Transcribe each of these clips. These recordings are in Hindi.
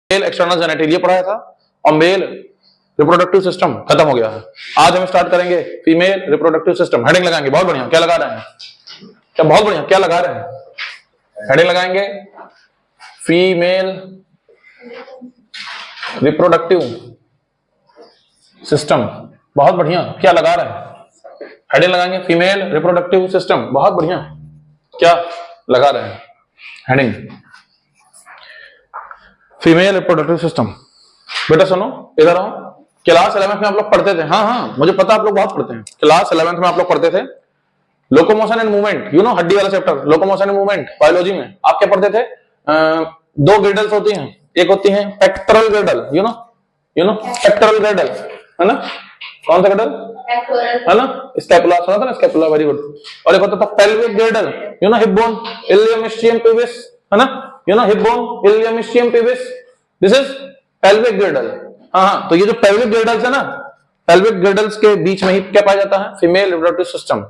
मेल एक्सटर्नल जेनिटल पढ़ाया था और मेल रिप्रोडक्टिव सिस्टम खत्म हो गया है। आज हम स्टार्ट करेंगे फीमेल रिप्रोडक्टिव सिस्टम। हेडिंग लगाएंगे, बहुत बढ़िया। क्या लगा रहे हैं? क्या बहुत बढ़िया, क्या लगा रहे हैं? हेडिंग लगाएंगे फीमेल रिप्रोडक्टिव सिस्टम। बहुत बढ़िया, क्या लगा रहे हैं? हेडिंग लगाएंगे फीमेल रिप्रोडक्टिव सिस्टम। बहुत बढ़िया, क्या लगा रहे हैं? Heading female reproductive system. बेटा सुनो, इधर आओ। क्लास 11th में आप लोग पढ़ते थे, हाँ मुझे पता आप लोग बहुत पढ़ते हैं। क्लास 11th में आप लोग पढ़ते थे locomotion and movement, you know, हड्डी वाला chapter locomotion and movement biology में। आप क्या पढ़ते थे? दो ग्रेडल्स होती हैं, एक होती है pectoral Gradle, you no pectoral Gradle, है ना? कौन सा ग्रेडल? है ना? स्कैपुला, सुना था ना? Scapula, very good. और एक होता था pelvic girdle, you know, hip bone, ilium ischium pubis, है ना? You know, hip bone, ilium ischium pubis, this is pelvic girdle. हाँ, तो ये जो पेल्विक ग्रेडल्स है ना, पेल्विक ग्रेडल्स के बीच में ही क्या पाया जाता है? Female reproductive system.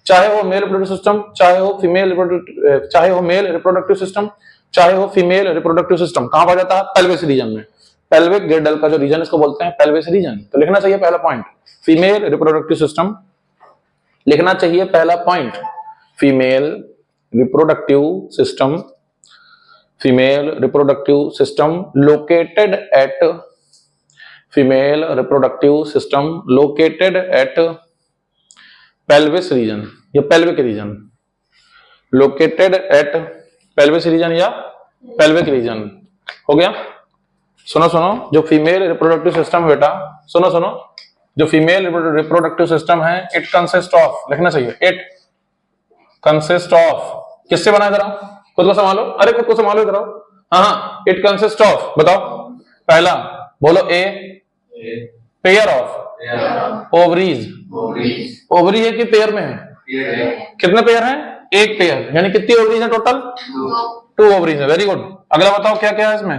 चाहे वो मेल रिप्रोडक्टिव सिस्टम, चाहे वो फीमेल रिप्रोडक्टिव, चाहे वो मेल रिप्रोडक्टिव सिस्टम, चाहे वो फीमेल रिप्रोडक्टिव सिस्टम, कहां पाया जाता है? पेल्विस रीजन में। पेल्विक ग्रेडल का जो रीजन, इसको बोलते हैं पेल्विस रीजन। तो लिखना चाहिए पहला पॉइंट फीमेल रिप्रोडक्टिव सिस्टम, लिखना चाहिए पहला point female reproductive system. Female reproductive system located at, female reproductive system located at pelvis region या pelvic region, located at pelvis region या पेल्विक रीजन। हो गया? सुनो सुनो, जो फीमेल रिप्रोडक्टिव सिस्टम है बेटा, सुनो सुनो, जो फीमेल रिप्रोडक्टिव सिस्टम है, इट कंसिस्ट ऑफ, लिखना चाहिए इट कंसिस्ट ऑफ, किससे बना? इधर आओ, खुद को संभालो, अरे खुद को संभालो, इधर आओ। हाँ, इट कंसिस्ट ऑफ, बताओ पहला, बोलो ए, पेयर ऑफ ओवरीज। ओवरी है कि पेयर में है? कितने पेयर हैं? एक पेयर, यानी कितनी ओवरीज है टोटल? 2 ओवरीज है, वेरी गुड। अगला बताओ क्या क्या है इसमें?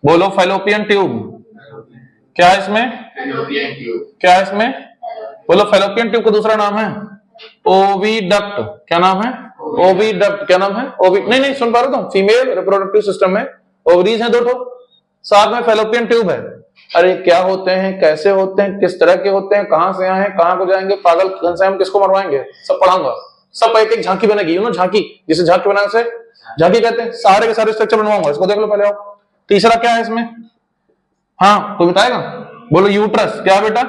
बोलो फैलोपियन ट्यूब। क्या है इसमें? क्या है इसमें? बोलो फैलोपियन ट्यूब का दूसरा नाम है ओविडक्ट। क्या नाम है? ओविडक्ट। क्या नाम है? नहीं सुन पा रहे तुम? फीमेल रिप्रोडक्टिव सिस्टम में ओवरीज है 2 ठो, साथ में फैलोपियन ट्यूब है। अरे क्या होते हैं, कैसे होते हैं, किस तरह के होते हैं, कहां से आए हैं, कहां को जाएंगे, पागल से हम किसको मरवाएंगे, सब पढ़ाऊंगा। सब एक एक झांकी बनेगी, यू नो, झांकी, जिसे झांकी बनाने से झांकी कहते हैं। सारे के सारे स्ट्रक्चर बनवाऊंगा, इसको देख लो पहले आओ। तीसरा क्या है इसमें? हाँ, कोई बताएगा? बोलो यूट्रस। क्या बेटा?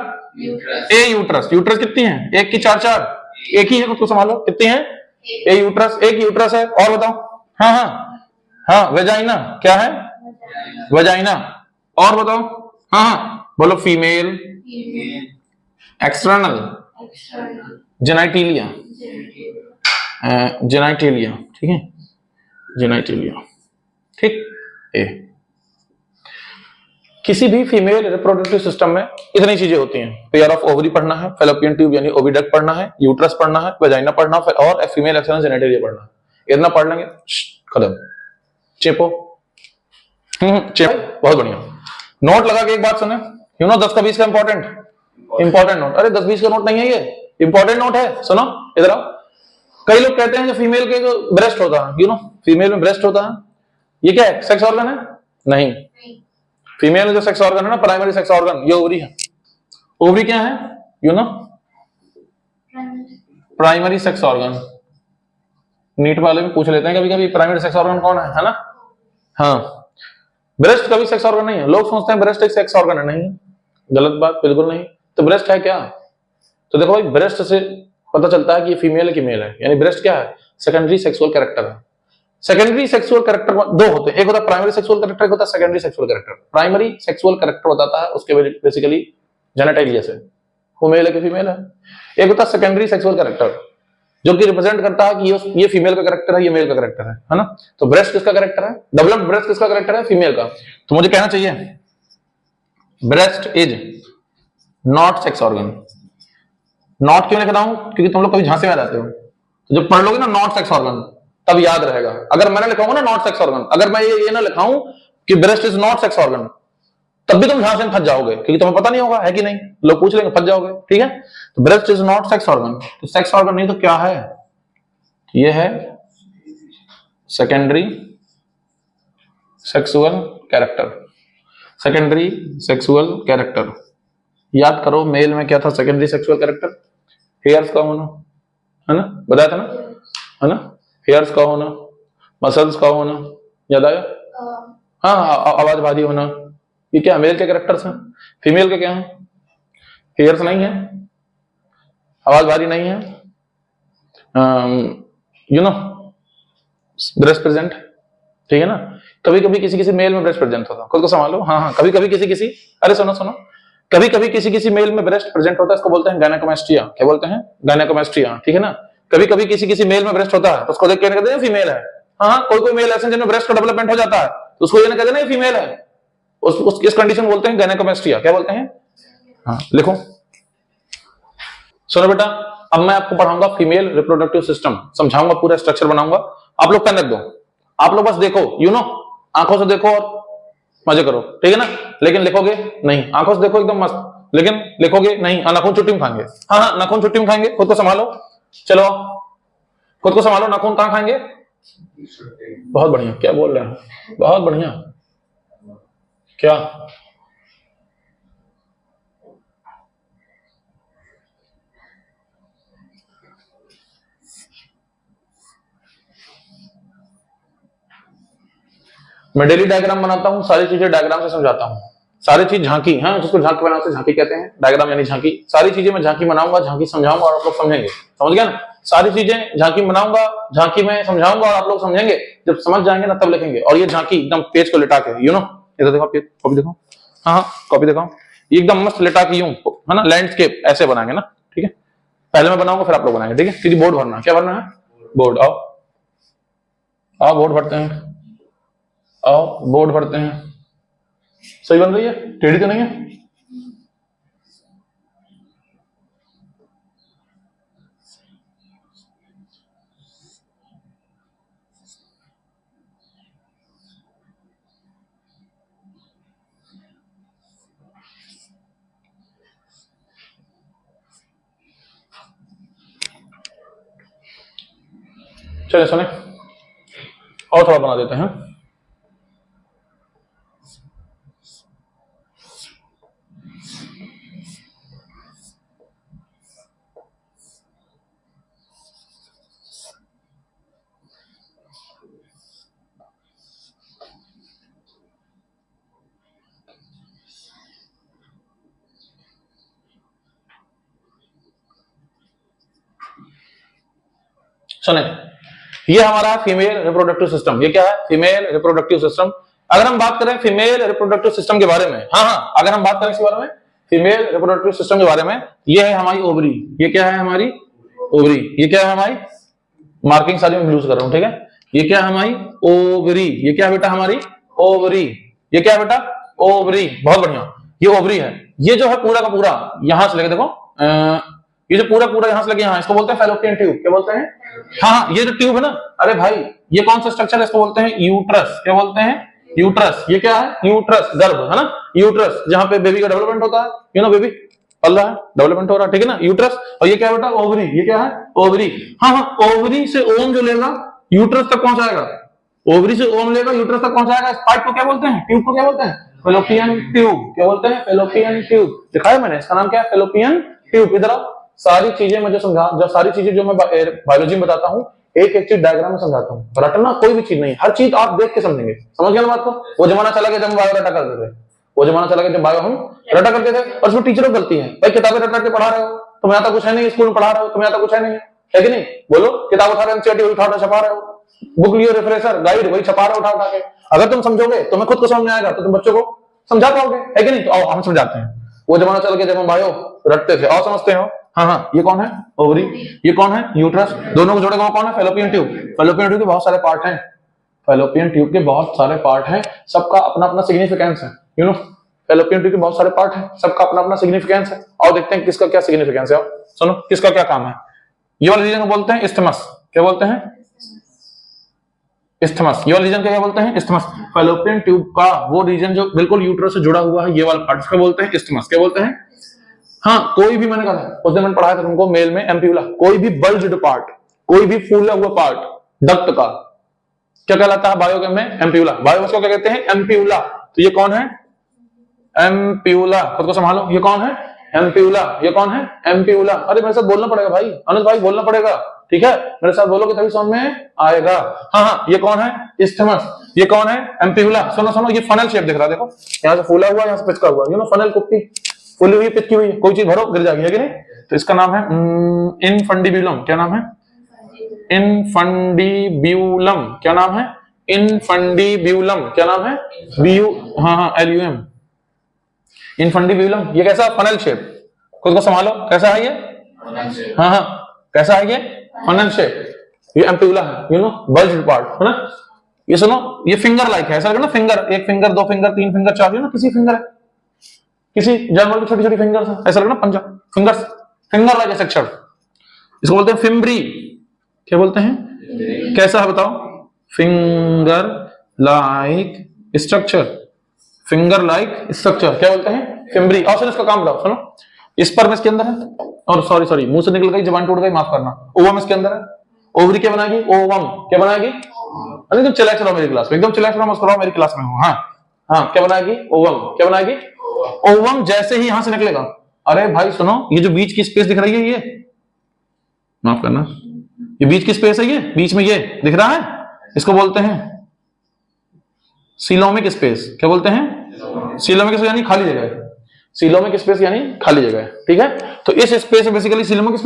ए यूट्रस। यूट्रस कितनी है? 1 की 4, एक ही है, खुद को संभालो। कितनी है? ए यूट्रस, एक यूट्रस है। और बताओ? हाँ, वेजाइना। क्या है? वेजाइना। और बताओ? हाँ, बोलो फीमेल एक्सटर्नल जेनाइटिलिया। जेनाइटिलिया, ठीक है, जेनाइटिलिया, ठीक। ए, किसी भी फीमेल रिप्रोडक्टिव सिस्टम में इतनी चीजें होती हैं। पेयर ऑफ ओवरी पढ़ना है, फैलोपियन ट्यूब यानी ओविडक्ट पढ़ना है, यूट्रस पढ़ना है, वेजाइना पढ़ना है, और फीमेल एक्सटर्नल जेनिटलिया पढ़ना है। इतना पढ़ लेंगे, खत्म। चेपो, चेपो, बहुत बढ़िया। नोट लगा के एक बात सुने, यू नो, 10 का 20 का इंपॉर्टेंट नोट। अरे 10-20 का नोट नहीं है, ये इंपॉर्टेंट नोट है। सुनो इधर आओ। कई लोग कहते हैं जो फीमेल के ब्रेस्ट होता है, यू नो, फीमेल में ब्रेस्ट होता है, ये क्या है? सेक्स ऑर्गन है? नहीं, फीमेल में जो सेक्स ऑर्गन है ना, प्राइमरी सेक्स ऑर्गन, ये ओवरी है। ओवरी क्या है? You know, primary sex organ. NEET वाले भी पूछ लेते हैं कभी कभी, प्राइमरी सेक्स ऑर्गन कौन है ना? हाँ, ब्रेस्ट कभी सेक्स ऑर्गन नहीं है। लोग सोचते हैं ब्रेस्ट एक सेक्स ऑर्गन है, नहीं, गलत बात, बिल्कुल नहीं। तो ब्रेस्ट है क्या? तो देखो भाई, ब्रेस्ट से पता चलता है कि ये फीमेल है कि मेल है, यानी ब्रेस्ट क्या है? सेकेंडरी सेक्सुअल कैरेक्टर है। सेकेंडरी सेक्सुअल कैरेक्टर 2 होते हैं, एक होता है प्राइमरी सेक्सुअल कैरेक्टर, एक होता है secondary sexual character. Primary sexual character बताता है उसके बेसिकली जेनिटलिया से वो मेल है कि फीमेल है। एक होता है सेकेंडरी सेक्सुअल कैरेक्टर, जो कि रिप्रेजेंट करता है कि ये फीमेल का कैरेक्टर है, ये मेल का कैरेक्टर है ना? तो ब्रेस्ट किसका कैरेक्टर है? डेवलप्ड ब्रेस्ट किसका कैरेक्टर है? फीमेल का। तो मुझे कहना चाहिए breast is not sex organ. Not क्यों लिख रहा हूं? क्योंकि तुम लोग कभी झांसे में आ जाते हो, तो जब पढ़ लोगे ना नॉट सेक्स ऑर्गन, तब याद रहेगा। अगर मैंने लिखा होगा ना नॉट सेक्स ऑर्गन, अगर मैं ये ना लिखाऊं कि breast is not sex organ, तब भी तुम झांसे में फंस जाओगे, क्योंकि तुम्हें पता नहीं होगा है कि नहीं। लोग पूछ लेंगे, फंस जाओगे, ठीक है? तो breast is not sex organ, तो सेक्स ऑर्गन नहीं तो क्या है? ये है secondary sexual character. Secondary sexual character, याद करो मेल में क्या था सेकेंडरी सेक्सुअल कैरेक्टर, हेयर्स का होना, है ना, बताया था ना, है ना, हेयर्स का होना, मसल्स का होना, याद आया, हाँ, आवाज भारी होना, ये क्या मेल के कैरेक्टर्स हैं। फीमेल के क्या है, हेयर्स नहीं है, आवाज भारी नहीं है, यू नो ब्रेस्ट प्रेजेंट, ठीक है ना। कभी कभी किसी किसी मेल में ब्रेस्ट प्रेजेंट होता है, खुद को संभालो, हाँ हाँ, कभी कभी किसी किसी, अरे सुनो सुनो, कभी कभी किसी किसी मेल में ब्रेस्ट प्रेजेंट होता है, इसको बोलते हैं गायनेकोमास्टिया, क्या बोलते हैं, गायनेकोमास्टिया, ठीक है ना। कभी कभी किसी किसी मेल में ब्रेस्ट होता है तो उसको देख के कहते हैं फीमेल है, हाँ, कोई कोई मेल ऐसे जिनमें ब्रेस्ट का डेवलपमेंट हो जाता है तो उसको ये ना कहते हैं फीमेल है, इस कंडीशन बोलते हैं गायनेकोमास्टिया, क्या बोलते हैं, हाँ लिखो। सुनो बेटा, अब मैं आपको पढ़ाऊंगा फीमेल रिप्रोडक्टिव सिस्टम, समझाऊंगा, पूरा स्ट्रक्चर बनाऊंगा, आप लोग पेन रख दो, आप लोग बस देखो, यू नो, आंखों से देखो और मजे करो, ठीक है ना, लेकिन लिखोगे नहीं, आंखों से देखो एकदम मस्त, लेकिन लिखोगे नहीं, नाखून छुट्टी में खाएंगे, हाँ हाँ, नाखून छुट्टी में खाएंगे, खुद को संभालो, चलो खुद को संभालो, नाखून कहां खाएंगे, बहुत बढ़िया, क्या बोल रहे हैं, बहुत बढ़िया, क्या मैं डेली डायग्राम बनाता हूँ, सारी चीजें डायग्राम से समझाता हूँ, सारी चीज झांकी, हाँ, जिसको झांकी बनाते झांकी कहते हैं, डायग्राम यानी झांकी, सारी चीजें मैं झांकी बनाऊंगा, झांकी समझाऊंगा और आप लोग समझेंगे, समझ गया ना, सारी चीजें झांकी बनाऊंगा, झांकी में समझाऊंगा और आप लोग समझेंगे, जब समझ जाएंगे ना तब लिखेंगे, और ये झांकी एकदम पेज को लिटा के, यू नो, इधर देखो, कॉपी देखो, हाँ कॉपी देखो, ये एकदम मस्त लिटा के यूं, है ना, लैंडस्केप ऐसे बनाएंगे ना, ठीक है, पहले मैं बनाऊंगा फिर आप लोग बनाएंगे, ठीक है, सीधी बोर्ड भरना, क्या भरना है, बोर्ड, आओ आओ बोर्ड भरते हैं, आओ बोर्ड भरते हैं, सही बन रही है, टेढ़ी तो नहीं है, चले सुने, और थोड़ा बना देते हैं, सुने, ये हमारा फीमेल रिप्रोडक्टिव सिस्टम, ये क्या है, फीमेल रिप्रोडक्टिव सिस्टम। अगर हम बात करें फीमेल रिप्रोडक्टिव सिस्टम के बारे में, हाँ हाँ, अगर हम बात करें इसके बारे में, फीमेल रिप्रोडक्टिव सिस्टम के बारे में, ये है हमारी ओवरी, ये क्या है हमारी ओवरी, ये क्या है हमारी, मार्किंग सारी मैं ब्लू से कर रहा हूं, ठीक है, ये क्या है हमारी ओवरी, ये क्या है बेटा हमारी ओवरी, ये क्या है बेटा ओवरी, बहुत बढ़िया, ये ओवरी है, ये जो है पूरा का पूरा यहां से लेके देखो, ये जो पूरा पूरा यहां से लगे यहाँ, इसको बोलते हैं फैलोपियन ट्यूब, क्या बोलते हैं, हाँ, ये जो ट्यूब है ना, अरे भाई ये कौन सा स्ट्रक्चर है, इसको बोलते हैं यूट्रस, क्या बोलते हैं यूट्रस, ये क्या है यूट्रस, गर्भ है ना, यूट्रस जहां पे बेबी का डेवलपमेंट होता है, you no baby Allah development हो रहा है, ठीक है ना, यूट्रस, और ये क्या है बेटा ओवरी, ये क्या है ओवरी, हाँ हाँ, ओवरी से ओम जो लेगा यूट्रस तक पहुंचाएगा, ओवरी से ओम लेगा यूट्रस तक पहुंचाएगा, इस पाइप को क्या बोलते हैं, ट्यूब को क्या बोलते हैं, फेलोपियन ट्यूब, क्या बोलते हैं फेलोपियन ट्यूब, दिखाया मैंने, इसका नाम क्या है फेलोपियन ट्यूब। इधर आओ, सारी चीजें मुझे समझा, जो सारी चीजें जो मैं बायोलॉजी में बताता हूँ, एक एक चीज डायग्राम में समझाता हूँ, रटना कोई भी चीज नहीं, हर चीज आप देख के समझेंगे, समझ गया ना बात को, वो जमाना चला गया जब हम बायो रटा करते थे, वो जमाना चला गया जब बायो हम रटा करते थे, और उसमें टीचरों की गलती है, भाई किताबें रट के पढ़ा रहे हो, तुम्हें आता कुछ है नहीं, स्कूल में पढ़ा रहे हो, तुम्हें आता कुछ है नहीं, है कि नहीं, बोलो, किताब उठा रहे एनसीईआरटी उठा छपा रहे हो, बुक लियो रिफ्रेशर गाइड वही छपा रहे उठा के, अगर तुम समझोगे, तुम्हें खुद को समझ में आएगा तो तुम बच्चों को समझा पाओगे, है कि नहीं, तो आओ हम समझाते हैं, वो जमाना चल गया जब हम बायो रटते थे, और समझते हो, हाँ हाँ, ये कौन है ओवरी, ये कौन है यूट्रस, दोनों को जोड़ेगा कौन है फेलोपियन ट्यूब, फेलोपियन ट्यूब के बहुत सारे पार्ट हैं, फेलोपियन ट्यूब के बहुत सारे पार्ट हैं, सबका अपना अपना सिग्निफिकेंस है, यू नो, फेलोपियन ट्यूब के बहुत सारे पार्ट हैं, सबका अपना अपना सिग्निफिकेंस है, और देखते हैं किसका क्या सिग्निफिकेंस है, सुनो किसका क्या काम है, ये वाला रीजन को बोलते हैं इस्थमस, क्या बोलते हैं इस्थमस, ये वाला रीजन क्या बोलते हैं इस्थमस, फेलोपियन ट्यूब का वो रीजन जो बिल्कुल यूट्रस से जुड़ा हुआ है, ये वाला पार्ट इसका बोलते हैं इस्थमस, क्या बोलते हैं, हाँ, कोई भी मैंने कहा उस दिन मैंने पढ़ाया था तुमको मेल में एम्प्यूला, कोई भी बल्ज्ड पार्ट, कोई भी फूला हुआ पार्ट डक्ट का क्या कहलाता है बायो में एम्प्यूला, बायो उसको क्या कहते हैं एम्प्यूला, तो ये कौन है एम्प्यूला, खुद को संभालो, ये कौन है? एम्प्यूला, ये कौन है? एम्प्यूला। अरे मेरे साथ बोलना पड़ेगा भाई, अनुज भाई बोलना पड़ेगा, ठीक है, मेरे साथ बोलोगे तभी समझ में आएगा। हाँ हाँ, ये कौन है? इस्थमस, ये कौन है? एम्प्यूला। सुनो सुनो, ये फनल शेप दिख रहा है, देखो यहाँ से फूला हुआ, यहाँ से पिचका हुआ, यू नो फनल कुप्पी, फूली हुई पिचकी हुई, कोई चीज भरो गिर जाएगी, है कि नहीं? तो इसका नाम है इनफंडिब्यूलम। क्या नाम है? इनफंडिब्यूलम। क्या नाम है? इनफंडिब्यूलम। क्या नाम है? बीयू, हाँ हाँ, LUM, इनफंडिब्यूलम। ये कैसा? फनल शेप, खुद को संभालो, कैसा है ये? हाँ हाँ, कैसा है ये? Funnel shape. ये एम्प्यूला है, यू नो, बल्ज्ड पार्ट है ना। ये सुनो, ये फिंगर लाइक है, ऐसा लगे ना, फिंगर, एक फिंगर, दो फिंगर, तीन फिंगर, चार, ना किसी फिंगर है, किसी जानवर की छोटी छोटी फिंगर है, ऐसा लगे ना, पंजा, फिंगर्स, फिंगर लाइक स्ट्रक्चर, इसको बोलते हैं फिम्ब्री। क्या बोलते हैं? कैसा है बताओ? Finger like structure, finger like structure, क्या बोलते हैं? फिम्ब्री। और सुनो, इसका काम बताओ, सुनो, स्पर्म इसके अंदर है, और सॉरी सॉरी, मुंह से निकल गई, जबान टूट गई, माफ करना, ओवम इसके अंदर है, ओवरी क्या बनाएगी? ओवम, क्या बनाएगी? एकदम चिल्लाए चलो मेरी क्लास में, एकदम चिल्लाए चलो, मुस्कुराओ, मेरी क्लास में हूँ। हाँ हाँ, क्या बनाएगी? ओवम, क्या बनाएगी? ओवम जैसे ही यहां से निकलेगा, अरे भाई सुनो, ये जो बीच की स्पेस दिख रही है, ये माफ करना, ये बीच की स्पेस है, ये बीच में ये दिख रहा है, इसको बोलते हैं सीलोमिक स्पेस। क्या बोलते हैं? सीलोमिक स्पेस यानी खाली जगह है, सीलोमिक स्पेस यानी खाली जगह है, ठीक है। तो इस स्पेस में बेसिकली सीलोमिक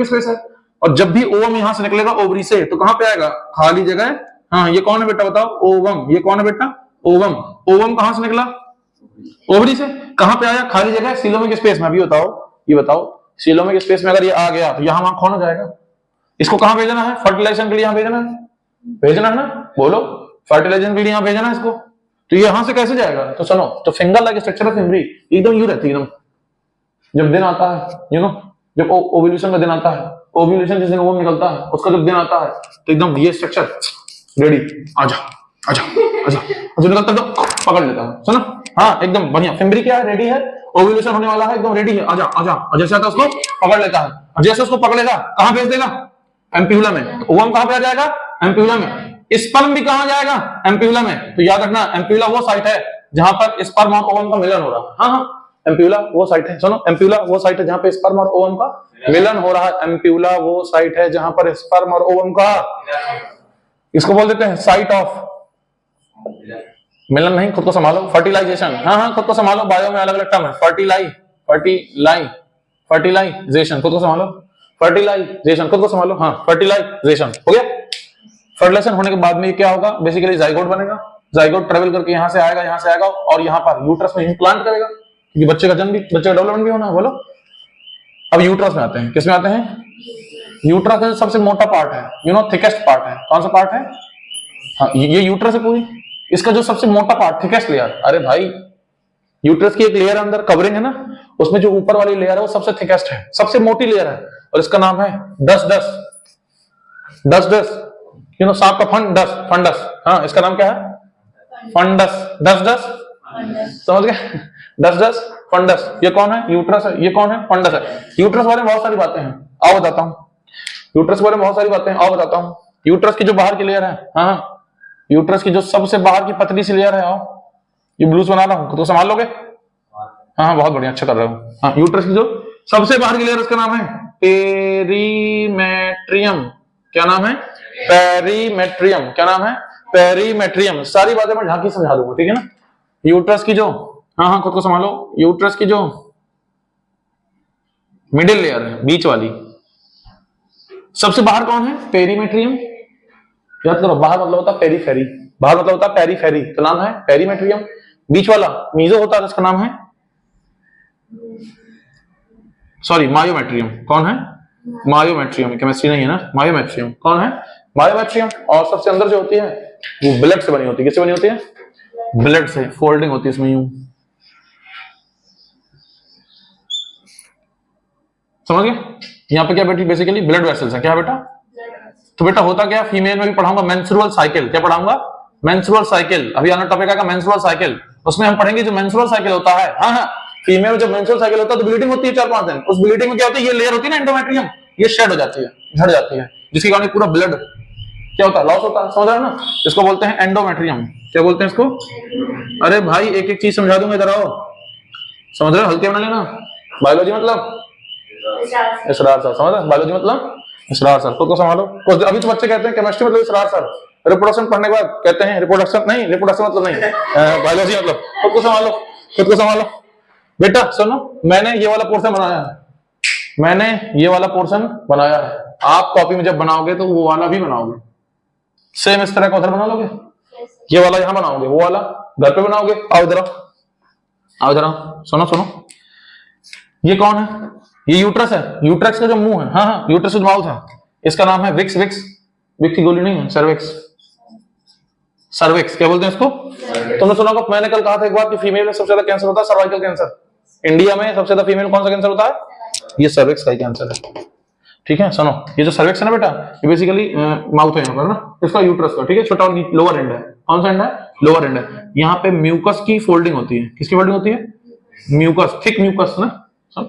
स्पेस है, और जब भी ओवम यहां से निकलेगा ओवरी से, तो कहां पे आएगा? खाली जगह। हाँ, ये कौन है बेटा बताओ? ओवम। ये कौन है बेटा? ओवम। ओवम कहां से निकला? ओवरी से। कहां पे आया? खाली जगह, सीलोमिक स्पेस में। अभी बताओ, ये बताओ, सीलोमिक स्पेस में अगर ये आ गया तो यहां वहां कौन हो जाएगा? इसको कहां भेजना है? फर्टिलाइजेशन के लिए यहां भेजना है, भेजना है ना, बोलो, फर्टिलाइजेशन के लिए यहां भेजना है इसको। तो ये यहां से कैसे जाएगा? तो सुनो, तो finger like structure of fimbriae एकदम यूं रहती है, एकदम जब दिन आता है, यू नो, जब ओव्यूलेशन का दिन आता है, ओव्यूलेशन जिस दिन ओवम निकलता है, उसका जब दिन आता है, तो एकदम ये स्ट्रक्चर रेडी, आजा आजा आजा, जो निकलता है तो पकड़ लेता है, सुनो, हाँ एकदम बढ़िया, फिम्ब्री क्या है? रेडी है, ओव्यूलेशन होने वाला है, एकदम रेडी है, आजा आजा, जैसे आता है उसको पकड़ लेता है, जैसे उसको पकड़ेगा कहां भेज देगा? एम्प्यूला में। ओवम कहां पे आ जाएगा? एम्प्यूला में। स्पर्म भी कहां जाएगा? एम्प्यूला में। तो याद रखना, एम्प्यूला वो साइट है जहां पर स्पर्म और ओवम का मिलन हो रहा है। हाँ हाँ, एम्प्यूला वो साइट है, सुनो, एम्प्यूला वो साइट है जहां पे स्पर्म और ओवम का मिलन हो रहा है। एम्प्यूला वो साइट है जहां पर स्पर्म और ओवम का, इसको बोल देते हैं साइट ऑफ मिलन। नहीं, खुद को संभालो, फर्टिलाइजेशन। हाँ हाँ, खुद को संभालो, बायो में अलग अलग टर्म है, फर्टिलाइजेशन, खुद को संभालो, फर्टिलाइजेशन, खुद को संभालो, हाँ, फर्टिलाइजेशन हो गया। फर्टिलाइजेशन होने के बाद में क्या होगा? बेसिकली जाइगोट बनेगा, जाइगोट ट्रेवल करके यहां से आएगा और यहां पर यूट्रस में इम्प्लांट करेगा, क्योंकि बच्चे का जन्म भी, बच्चे का डेवलपमेंट भी होना है, बोलो। अब यूट्रस में आते हैं, किस में आते हैं? यूट्रस का सबसे मोटा पार्ट है, यू नो, थिकेस्ट पार्ट है, कौन सा पार्ट है? हाँ, ये यूट्रस है पूरी, इसका जो सबसे मोटा पार्ट, थिकेस्ट लेयर, अरे भाई यूट्रस की एक लेयर अंदर कवरिंग है ना, उसमें जो ऊपर वाली लेयर है वो सबसे थिकेस्ट है, सबसे मोटी लेयर है, और इसका नाम है डस, यू नो, सांप का फंडस, हाँ, इसका नाम क्या है? फंडस, डस, समझ गए? डस, फंडस। ये कौन है? यूट्रस है। ये कौन है? फंडस है। यूट्रस बारे में बहुत सारी बातें हैं, आओ बताता हूँ। यूट्रस बारे में बहुत सारी बातें हैं, आओ बताता हूँ। यूट्रस की जो बाहर की लेयर है, हाँ, यूट्रस की जो सबसे बाहर की पतली सी लेयर है, आओ, ये ब्लूस बना रहा हूँ, तो संभाल लोगे? हाँ, बहुत बढ़िया, अच्छा कर रहे हो। हाँ, यूट्रस की जो सबसे बाहर की लेयर, उसका नाम है पेरीमेट्रियम। क्या नाम है? पेरीमेट्रियम। क्या नाम है? पेरीमेट्रियम। सारी बातें मैं झांकी समझा दूंगा, ठीक है ना। यूट्रस की जो, हाँ हाँ, खुद को संभालो, यूट्रस की जो मिडिल लेयर है, बीच वाली, सबसे बाहर कौन है? पेरीमेट्रियम। याद करो, बाहर मतलब होता है पेरीफेरी, बाहर मतलब होता है पेरीफेरी, तो नाम है पेरीमेट्रियम। बीच वाला मीजो होता है, इसका नाम है, सॉरी, मायोमेट्रियम। कौन है? मायोमेट्रियम। केमिस्ट्री नहीं है ना, मायोमेट्रियम। कौन है? मायोमेट्रियम। और सबसे अंदर जो होती है वो ब्लड से बनी होती है। किससे बनी होती है? ब्लड से, फोल्डिंग होती है इसमें यूं, समझ गए? यहाँ पे क्या बेटी बेसिकली ब्लड वेसल्स है। क्या बेटा? तो बेटा होता क्या, फीमेल में भी पढ़ाऊंगा मेंस्ट्रुअल साइकिल। क्या पढ़ाऊंगा? Menstrual cycle. अभी आना टॉपिक आएगा मेंस्ट्रुअल साइकिल, उसमें हम पढ़ेंगे जो मेंस्ट्रुअल साइकिल होता है। हाँ हाँ, फीमेल में जब मेंस्ट्रुअल साइकिल होता है तो ब्लीडिंग होती है 4-5 दिन। उस ब्लीडिंग में क्या होती है, ये लेयर होती है ना एंडोमेट्रियम, ये शेड हो जाती है, झड़ जाती है, जिसके कारण पूरा ब्लड क्या होता है, लॉस होता है। समझ रहे हो ना? इसको बोलते हैं एंडोमेट्रियम। क्या बोलते हैं इसको? अरे भाई एक एक चीज समझा दूंगा, इधर आओ। समझ रहे हो, हल्के में ना लेना। बायोलॉजी मतलब इसरार सर, समझ रहे, बायोलॉजी मतलब इसरार सर, खुद को संभालो। कुछ अभी तो बच्चे कहते हैं केमिस्ट्री मतलब इसरार सर, रिप्रोडक्शन पढ़ने के बाद कहते हैं रिप्रोडक्शन नहीं, रिप्रोडक्शन मतलब नहीं, बायोलॉजी मतलब। खुद को संभालो, खुद को संभालो। बेटा सुनो, मैंने ये वाला पोर्शन बनाया है, मैंने ये वाला पोर्शन बनाया है, आप कॉपी में जब बनाओगे तो वो वाला भी बनाओगे, सेम इस तरह का उधर बना लोगे, ये वाला यहां बनाओगे, वो वाला घर पे बनाओगे। आओ इधर आओ, आओ इधर आओ, सुनो सुनो, ये कौन है? ये यूट्रस है, यूट्रस का जो मुंह है, हाँ हाँ, यूट्रस जो माउथ है, इसका नाम है विक्स। विक्स, विक्स की गोली नहीं है, सर्विक्स। सर्विक्स क्या बोलते हैं इसको? तुमने सुना होगा, मैंने कल कहा था एक बार कि फीमेल में सबसे ज्यादा कैंसर होता है सर्वाइकल कैंसर। इंडिया में सबसे ज्यादा फीमेल कौन सा कैंसर होता है? ये सर्विक्स का ही कैंसर है। ठीक है, सुनो, ये जो सर्विक्स है ना बेटा, ये बेसिकली माउथ है यहाँ पर ना, इसका यूट्रस का, ठीक है, छोटा लोअर एंड है। कौन सा एंड है? लोअर एंड है। यहाँ पे म्यूकस की फोल्डिंग होती है। किसकी फोल्डिंग होती है? म्यूकस, थिक म्यूकस ना,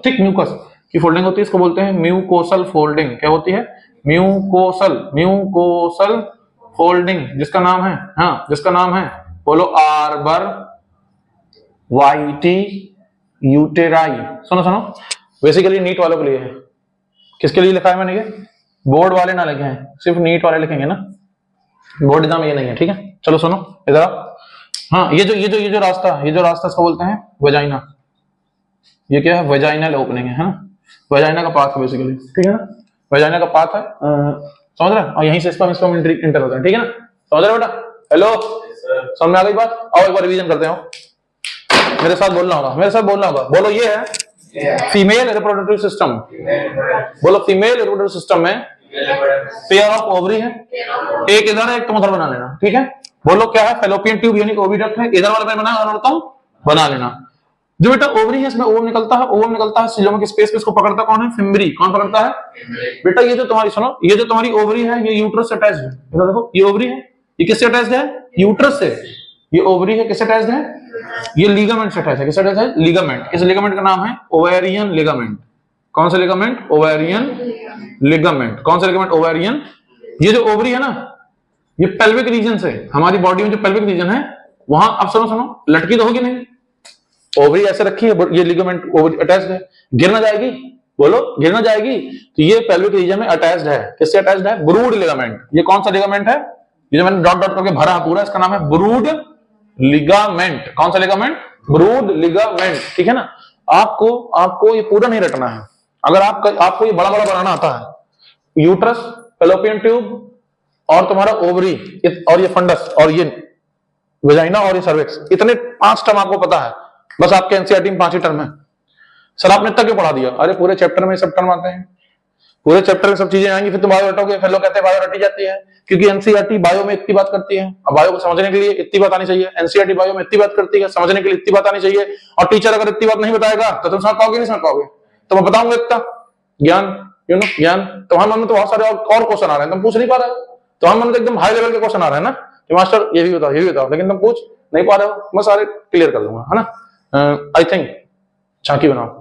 थिक म्यूकस की फोल्डिंग होती है, इसको बोलते हैं म्यूकोसल फोल्डिंग। क्या होती है? म्यूकोसल, म्यूकोसल फोल्डिंग, जिसका नाम है, हाँ, जिसका नाम है, बोलो, आर्बर वाइटी यूटेराई। सुनो सुनो, बेसिकली नीट वालों के लिए है। किसके लिए लिखा है मैंने ये? बोर्ड वाले ना लिखे हैं, सिर्फ नीट वाले लिखेंगे ना, बोर्ड एग्जाम ये नहीं है, ठीक है। चलो सुनो इधर आओ। हाँ, ये जो रास्ता, ये जो रास्ता इसको बोलते हैं वेजाइना। ये क्या है? वेजाइनल ओपनिंग है ना, वेजाइना का पाथ है बेसिकली, ठीक है ना, वेजाइना का पाथ है, समझ रहे? और यहीं से इसका इंटर होता है, ठीक है ना, समझ रहे बेटा? हेलो, समझ में आ गई बात? आओ एक बार रिवीजन करते हैं, मेरे साथ बोलना होगा, मेरे साथ बोलना होगा। बोलो, ये है फीमेल रिप्रोडक्टिव सिस्टम। बोलो, फीमेल रिप्रोडक्टिव सिस्टम में पेयर ऑफ ओवरी है, एक इधर है, एक तुम उधर बना लेना, ठीक है। बोलो क्या है? फैलोपियन ट्यूब यानी ओविडक्ट है, इधर वाला मैं बनाता हूं, बना लेना। जो बेटा ओवरी है, इसमें ओवम निकलता है, ओवम निकलता है, सिलोमिक स्पेस पे इसको पकड़ता कौन है? फिम्बरी। कौन पकड़ता है? बेटा ये जो तुम्हारी, सुनो, ये जो तुम्हारी ओवरी है, ये यूट्रस से अटैच्ड है। इधर देखो, ये ओवरी है, ये किससे अटैच्ड है? यूट्रस से। ये ओवरी है, किससे अटैच्ड है? ये लिगामेंट से अटैच है। किससे अटैच है? लिगामेंट। इस लिगामेंट का नाम है ओवेरियन लिगामेंट। कौन सा लिगामेंट? Ovarian ligament. कौन सा लिगामेंट? ओवेरियन। ये जो ओवरी है ना, ये पेल्विक रीजन से, हमारी बॉडी में जो पेल्विक रीजन है वहां, अब सुनो सुनो, लटकी तो होगी नहीं, ओवरी ऐसे रखी है, ये लिगामेंट ओवरी अटैच्ड है, गिर ना जाएगी, बोलो, गिर ना जाएगी, तो ये पेल्विक रीजन में अटैच्ड है। किससे अटैच्ड है? Brood ligament. ये कौन सा लिगामेंट है? ये जो मैंने डॉट डॉट करके भरा है पूरा, इसका नाम है ब्रूड लिगामेंट। कौन सा लिगामेंट? ब्रूड लिगामेंट, ठीक है ना। आपको ये पूरा नहीं रटना है। अगर आपको ये बड़ा बड़ा बनाना आता है, यूट्रस, फैलोपियन ट्यूब और तुम्हारा ओवरी और ये फंडस और ये वेजाइना और ये सर्विक्स, इतने 5 टर्म आपको पता है, बस आपके एनसीईआरटी में 5 ही टर्म है। सर आपने तक क्यों पढ़ा दिया? अरे पूरे चैप्टर में सब टर्म आते हैं, पूरे चैप्टर में सब चीजें आएंगी, फिर तुम बायो रटोगे, फिर लोग कहते हैं बायो रटी जाती है, क्योंकि एनसीईआरटी बायो में इतनी बात करती है। अब बायो को समझने के लिए इतनी बात आनी चाहिए, एनसीईआरटी बायो में इतनी बात करती है, समझने के लिए इतनी बात आनी चाहिए। और टीचर अगर इतनी बात नहीं बताएगा तो तुम समझ पाओगे? नहीं समझ पाओगे। तो मैं बताऊंगा इतना ज्ञान, ज्ञान तुम्हारे मन में तो बहुत सारे और क्वेश्चन आ रहे हैं, तुम पूछ नहीं पा रहे हो। तुम्हारे मन में एकदम हाई लेवल के क्वेश्चन आ रहे हैं ना कि मास्टर ये भी बताओ, ये भी बताओ, लेकिन तुम पूछ नहीं पा रहे हो। मैं सारे क्लियर कर दूंगा, है ना। आई थिंक झांकी बनाओ।